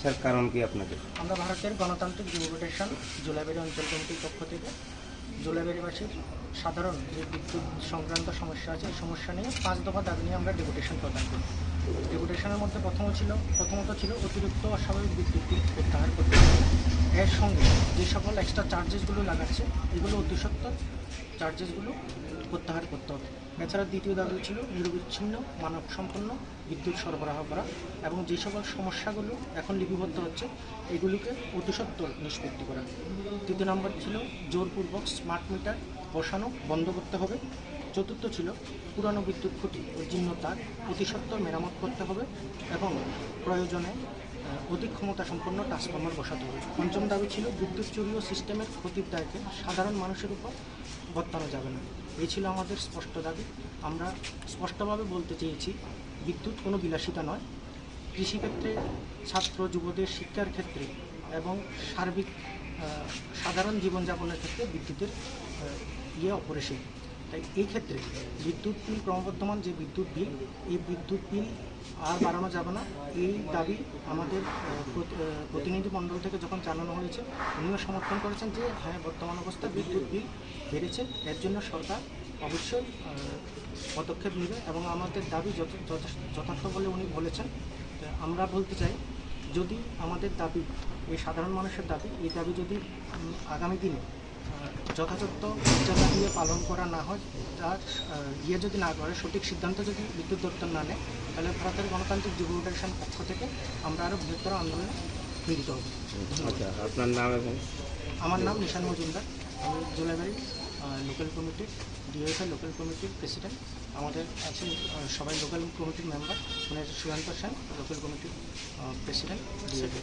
Sir কারণ কি আপনাদের? আমরা ভারতের গণতান্ত্রিক যুব ফেডারেশন জুলাইবাড়ি অঞ্চল কমিটির পক্ষ থেকে জুলাইবাড়িবাসীর সাধারণ যে বিদ্যুৎ সংক্রান্ত সমস্যা আছে এই সমস্যা নিয়ে 5 দফা দাবি নিয়ে আমরা ডেপুটেশন প্রদান করি। ডেপুটেশনের মধ্যে প্রথমত ছিল অতিরিক্ত অস্বাভাবিক বিদ্যুৎ বিল প্রত্যাহার করতে হবে। এর সঙ্গে যে সকল এক্সট্রা চার্জেসগুলো লাগাচ্ছে এগুলো অতি সত্ত্বর চার্জেসগুলো প্রত্যাহার করতে হবে। এছাড়া দ্বিতীয় দাবি ছিল নিরবিচ্ছিন্ন মানবসম্পন্ন বিদ্যুৎ সরবরাহ করা এবং যে সকল সমস্যাগুলো এখন লিপিবদ্ধ হচ্ছে এগুলিকে অতি সত্ত্বর নিষ্পত্তি করা। তৃতীয় নম্বর ছিল জোরপূর্বক স্মার্ট মিটার বসানো বন্ধ করতে হবে। চতুর্থ ছিল পুরানো বিদ্যুৎ খুঁটি ও জীর্ণ তার অতি সত্ত্বর মেরামত করতে হবে এবং প্রয়োজনে অধিক ক্ষমতা সম্পন্ন ট্রান্সফরমার বসাতে হবে। পঞ্চম দাবি ছিল বিদ্যুৎ চুরি ও সিস্টেমের ক্ষতির দায়কে সাধারণ মানুষের উপর বর্তানো যাবে না। এই ছিল আমাদের স্পষ্ট দাবি। আমরা স্পষ্টভাবে বলতে চেয়েছি বিদ্যুৎ কোনো বিলাসিতা নয়। কৃষিক্ষেত্রে ছাত্র যুবদের শিক্ষার ক্ষেত্রে এবং সার্বিক সাধারণ জীবনযাপনের ক্ষেত্রে বিদ্যুতের অপরিসীম। তাই এই ক্ষেত্রে বিদ্যুৎ বিল ক্রমবর্ধমান যে বিদ্যুৎ বিল এই বিদ্যুৎ বিল আর বাড়ানো যাবে না। এই দাবি আমাদের প্রতিনিধি মণ্ডল থেকে যখন জানানো হয়েছে উনিও সমর্থন করেছেন যে হ্যাঁ বর্তমান অবস্থায় বিদ্যুৎ বিল বেড়েছে, এর জন্য সরকার অবশ্যই পদক্ষেপ নেবে এবং আমাদের দাবি যথার্থ বলে উনি বলেছেন। আমরা বলতে চাই যদি আমাদের দাবি এই সাধারণ মানুষের দাবি এই দাবি যদি আগামী দিনে যথাযথ মর্যাদা দিয়ে পালন করা না হয়, তার যদি না করে সঠিক সিদ্ধান্ত যদি বিদ্যুৎ দপ্তর না নেয় তাহলে ভারতের গণতান্ত্রিক যুব ফেডারেশন পক্ষ থেকে আমরা আরও বৃহত্তর আন্দোলনে মিলিত হব। আচ্ছা, আপনার নাম? এবং আমার নাম নিশান মজুমদার। আমি জুলাইবাড়ি লোকাল কমিটির ডিওএফআই লোকাল কমিটির প্রেসিডেন্ট। আমাদের আছে সবাই লোকাল কমিটির মেম্বার, মানে সুশান্ত সেন লোকাল কমিটির প্রেসিডেন্ট ডিওএফআই।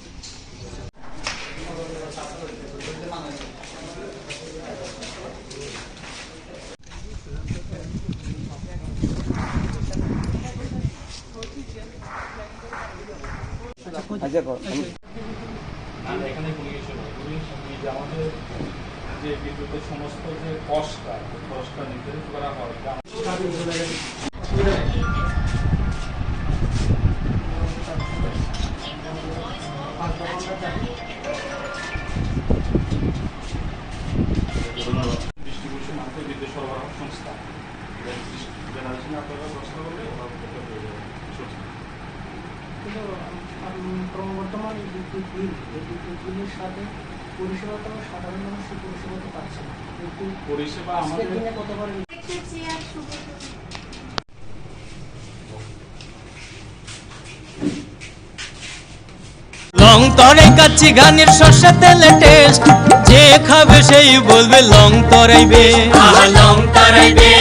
এখানে আমাদের যে বিদ্যুতের সমস্ত যে কষ্টটা নির্ধারিত করা হয় ডিস্ট্রিবিউশন আমাদের বিদ্যুৎ সরবরাহ সংস্থা জেনারেশন আপনারা প্রশ্ন করলে ক্রমবর্ধমান বিদ্যুৎ বিল এই বিদ্যুৎ বিলের সাথে পরিষেবাটা সাধারণ মানুষ পরিষেবাটা পাচ্ছে না। কিন্তু পরিষেবা আমাদের দিনে কতবার লং তরাই কাচ্চি ঘানির সর্ষে তেলে টেস্ট, যে খাবে সেই বলবে লং তরাইবে, লং তরাইবে।